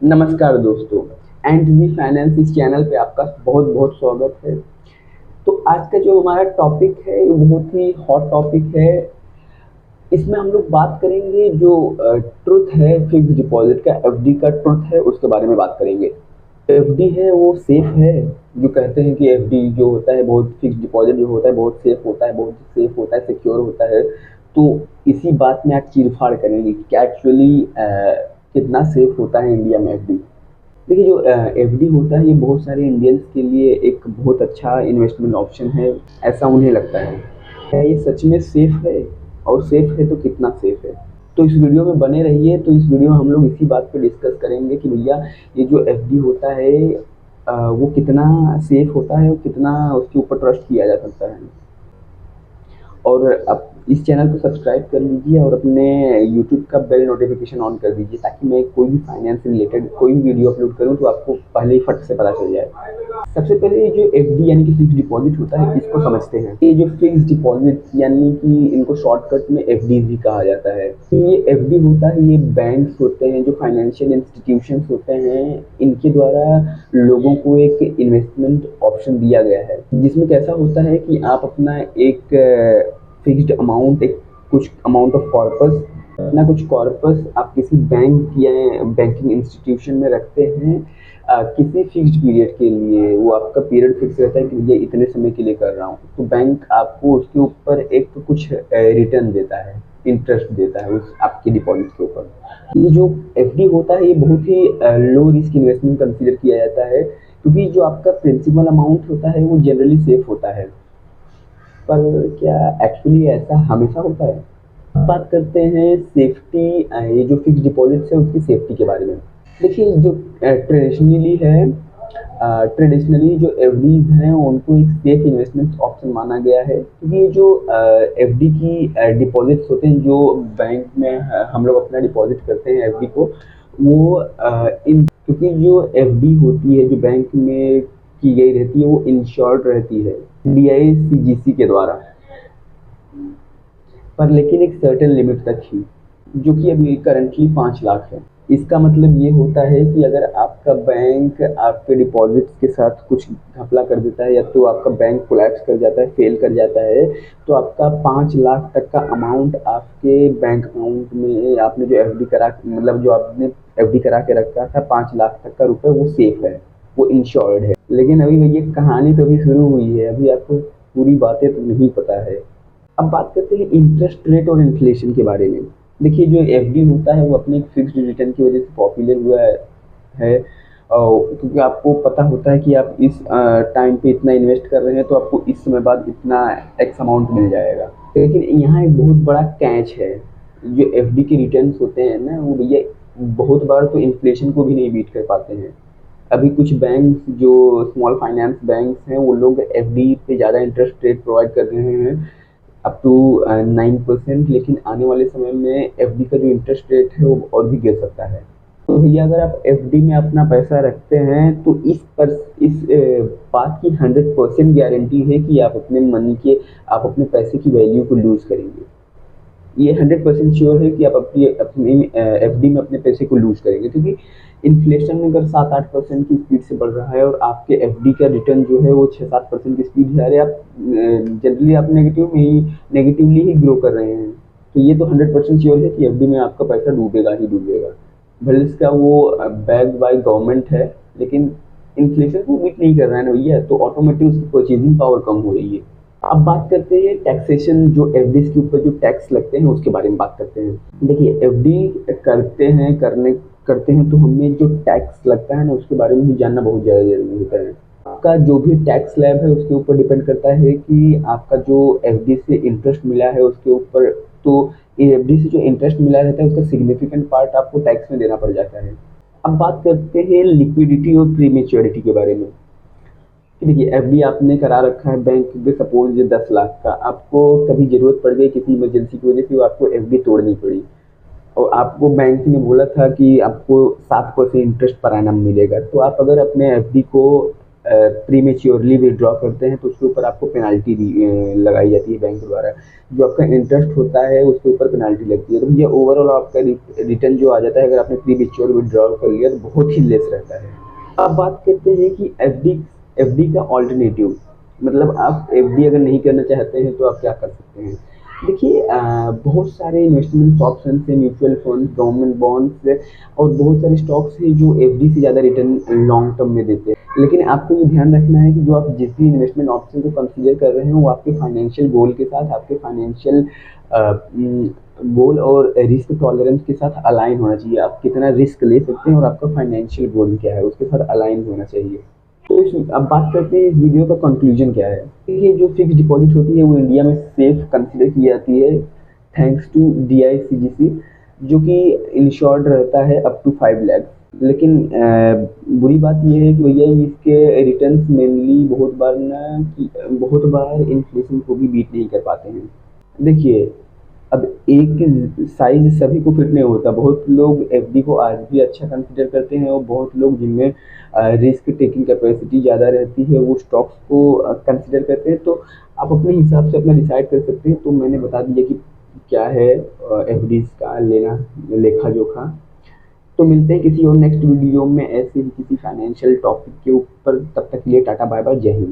नमस्कार दोस्तों। And the finance इस चैनल पे आपका बहुत बहुत स्वागत है। तो आज का जो हमारा टॉपिक है वो बहुत ही हॉट टॉपिक है। इसमें हम लोग बात करेंगे जो ट्रुथ है फिक्स डिपॉजिट का, एफडी का ट्रुथ है उसके बारे में बात करेंगे। एफडी है वो सेफ है। जो कहते हैं कि एफडी जो होता है बहुत, फिक्स डिपॉजिट जो होता है बहुत सेफ होता है, बहुत सेफ होता है, सिक्योर होता है। तो इसी बात में आज चीरफाड़ करेंगे कि क्या एक्चुअली कितना सेफ होता है इंडिया में एफडी। देखिए जो एफडी होता है ये बहुत सारे इंडियंस के लिए एक बहुत अच्छा इन्वेस्टमेंट ऑप्शन है, ऐसा उन्हें लगता है। क्या ये सच में सेफ है? और सेफ है तो कितना सेफ है? तो इस वीडियो में बने रहिए। तो इस वीडियो में हम लोग इसी बात पे डिस्कस करेंगे कि भैया ये जो एफडी होता है वो कितना सेफ होता है और कितना उसके ऊपर ट्रस्ट किया जा सकता है। और अब इस चैनल को सब्सक्राइब कर लीजिए और अपने यूट्यूब का बेल नोटिफिकेशन ऑन कर दीजिए ताकि मैं कोई भी फाइनेंस से रिलेटेड कोई भी वीडियो अपलोड करूं तो आपको पहले ही फट से पता चल जाए। सबसे पहले ये जो एफडी यानी कि फिक्स डिपॉजिट होता है इसको समझते हैं। ये जो फिक्स डिपॉजिट यानी कि इनको शॉर्टकट में एफडी भी कहा जाता है। ये एफडी होता है, ये बैंक्स होते हैं, जो फाइनेंशियल इंस्टीट्यूशंस होते हैं, इनके द्वारा लोगों को एक इन्वेस्टमेंट ऑप्शन दिया गया है जिसमें कैसा होता है कि आप अपना एक फिक्स्ड अमाउंट, एक कुछ अमाउंट ऑफ कॉर्पस, अपना कुछ कॉर्पस आप किसी बैंक या बैंकिंग इंस्टीट्यूशन में रखते हैं किसी फिक्स्ड पीरियड के लिए। वो आपका पीरियड फिक्स रहता है कि ये इतने समय के लिए कर रहा हूँ, तो बैंक आपको उसके ऊपर एक कुछ रिटर्न देता है, इंटरेस्ट देता है उस आपके डिपॉजिट के ऊपर। ये जो एफडी होता है ये बहुत ही लो रिस्क इन्वेस्टमेंट कंसीडर किया जाता है क्योंकि जो आपका प्रिंसिपल अमाउंट होता है वो जनरली सेफ होता है। पर क्या एक्चुअली ऐसा हमेशा होता है? अब बात करते हैं सेफ्टी, ये जो फिक्स डिपॉजिट है उसकी सेफ्टी के बारे में। देखिए जो ट्रेडिशनली जो एफडीज हैं उनको एक सेफ इन्वेस्टमेंट ऑप्शन माना गया है क्योंकि ये जो एफडी की डिपॉजिट्स होते हैं जो बैंक में हम लोग अपना डिपॉजिट करते हैं एफडी को, वो इन क्योंकि जो एफडी होती है जो बैंक में की गई रहती है वो इंश्योर्ड रहती है डीआईसीजीसी के द्वारा, पर लेकिन एक सर्टेन लिमिट तक ही, जो कि अभी करंटली 5 लाख है। इसका मतलब ये होता है कि अगर आपका बैंक आपके डिपॉजिट्स के साथ कुछ घपला कर देता है या तो आपका बैंक कोलैप्स कर जाता है, फेल कर जाता है, तो आपका 5 लाख तक का अमाउंट आपके बैंक अकाउंट में, आपने जो एफडी करा, मतलब जो आपने एफडी करा के रखा था 5 लाख तक का रुपए, वो सेफ है, वो इंश्योर्ड है। लेकिन अभी ये कहानी तो अभी शुरू हुई है, अभी आपको पूरी बातें तो नहीं पता है। अब बात करते हैं इंटरेस्ट रेट और इन्फ्लेशन के बारे में। देखिए जो एफडी होता है वो अपने एक फिक्स्ड रिटर्न की वजह से पॉपुलर हुआ है क्योंकि आपको पता होता है कि आप इस टाइम पे इतना इन्वेस्ट कर रहे हैं तो आपको इस समय बाद इतना एक्स अमाउंट मिल जाएगा। लेकिन यहाँ एक बहुत बड़ा कैच है। जो एफडी के रिटर्न्स होते हैं ना वो भैया बहुत बार तो इन्फ्लेशन को भी नहीं बीट कर पाते हैं। अभी कुछ बैंक्स जो स्मॉल फाइनेंस बैंक्स हैं वो लोग एफडी पे ज़्यादा इंटरेस्ट रेट प्रोवाइड कर रहे हैं, अप टू 9%, लेकिन आने वाले समय में एफडी का जो इंटरेस्ट रेट है वो और भी गिर सकता है। तो भैया अगर आप एफडी में अपना पैसा रखते हैं तो इस बात की 100% गारंटी है कि आप अपने पैसे की वैल्यू को लूज करेंगे। ये 100% श्योर है कि आप अपनी एफडी में अपने पैसे को लूज करेंगे क्योंकि इन्फ्लेशन अगर 7-8% की स्पीड से बढ़ रहा है और आपके एफडी का रिटर्न जो है वो 6-7% की स्पीड से आ रहे हैं, आप जनरली आप नेगेटिवली ही ग्रो कर रहे हैं। तो ये तो 100% श्योर है कि एफडी में आपका पैसा डूबेगा ही डूबेगा। भले इसका वो बैक्ड बाय गवर्नमेंट है, लेकिन इन्फ्लेशन को मीट नहीं कर रहा है ना भैया, तो ऑटोमेटिक उसकी परचेजिंग पावर कम हो रही है। अब बात करते हैं टैक्सेशन, जो एफडी के ऊपर जो टैक्स लगते हैं उसके बारे में बात करते हैं। देखिए एफडी करते हैं तो हमें जो टैक्स लगता है ना उसके बारे में भी जानना बहुत ज़्यादा जरूरी होता है। आपका जो भी टैक्स स्लैब है उसके ऊपर डिपेंड करता है कि आपका जो एफडी से इंटरेस्ट मिला है उसके ऊपर, तो एफडी से जो इंटरेस्ट मिला रहता है उसका सिग्निफिकेंट पार्ट आपको टैक्स में देना पड़ जाता है। अब बात करते हैं लिक्विडिटी और प्रीमेच्योरिटी के बारे में। देखिए एफडी आपने करा रखा है बैंक में, सपोज 10 लाख का, आपको कभी जरूरत पड़ गई किसी इमरजेंसी की वजह से, वो आपको एफडी तोड़नी पड़ी और आपको बैंक ने बोला था कि आपको 7% इंटरेस्ट पर एनम मिलेगा, तो आप अगर अपने एफडी को प्रीमेच्योरली विड्रॉ करते हैं तो उसके ऊपर आपको पेनल्टी लगाई जाती है बैंक द्वारा। जो आपका इंटरेस्ट होता है उसके ऊपर पेनल्टी लगती है। तो ये ओवरऑल आपका रिटर्न जो आ जाता है अगर आपने प्रीमेच्योर विड्रॉ कर लिया तो बहुत ही लेस रहता है। अब बात करते हैं कि एफडी का ऑल्टरनेटिव, मतलब आप एफडी अगर नहीं करना चाहते हैं तो आप क्या कर सकते हैं। देखिए बहुत सारे इन्वेस्टमेंट ऑप्शन है, म्यूचुअल फंड, गवर्नमेंट बॉन्ड्स और बहुत सारे स्टॉक्स हैं जो एफडी से ज़्यादा रिटर्न लॉन्ग टर्म में देते हैं। लेकिन आपको ये ध्यान रखना है कि जो आप जिस भी इन्वेस्टमेंट ऑप्शन को कंसीडर कर रहे हैं वो आपके फाइनेंशियल गोल के साथ, आपके फाइनेंशियल गोल और रिस्क टॉलरेंस के साथ अलाइन होना चाहिए। आप कितना रिस्क ले सकते हैं और आपका फाइनेंशियल गोल क्या है उसके साथ अलाइन होना चाहिए। तो अब बात करते हैं इस वीडियो का कंक्लूजन क्या है। ये जो फिक्स डिपॉजिट होती है वो इंडिया में सेफ कंसिडर की जाती है थैंक्स टू DICGC, जो कि इंश्योर्ड रहता है अप टू 5 लाख। लेकिन बुरी बात ये है कि भैया इसके रिटर्न्स मेनली बहुत बार इन्फ्लेशन को भी बीट नहीं कर पाते हैं। देखिए अब एक साइज सभी को फिट नहीं होता। बहुत लोग एफडी को आज भी अच्छा कंसिडर करते हैं और बहुत लोग जिनमें रिस्क टेकिंग कैपेसिटी ज़्यादा रहती है वो स्टॉक्स को कंसिडर करते हैं। तो आप अपने हिसाब से अपना डिसाइड कर सकते हैं। तो मैंने बता दिया कि क्या है एफडीज का लेना लेखा जोखा। तो मिलते हैं किसी और नेक्स्ट वीडियो में ऐसे ही किसी फाइनेंशियल टॉपिक के ऊपर। तब तक के लिए टाटा बाय बाय, जय हिंद।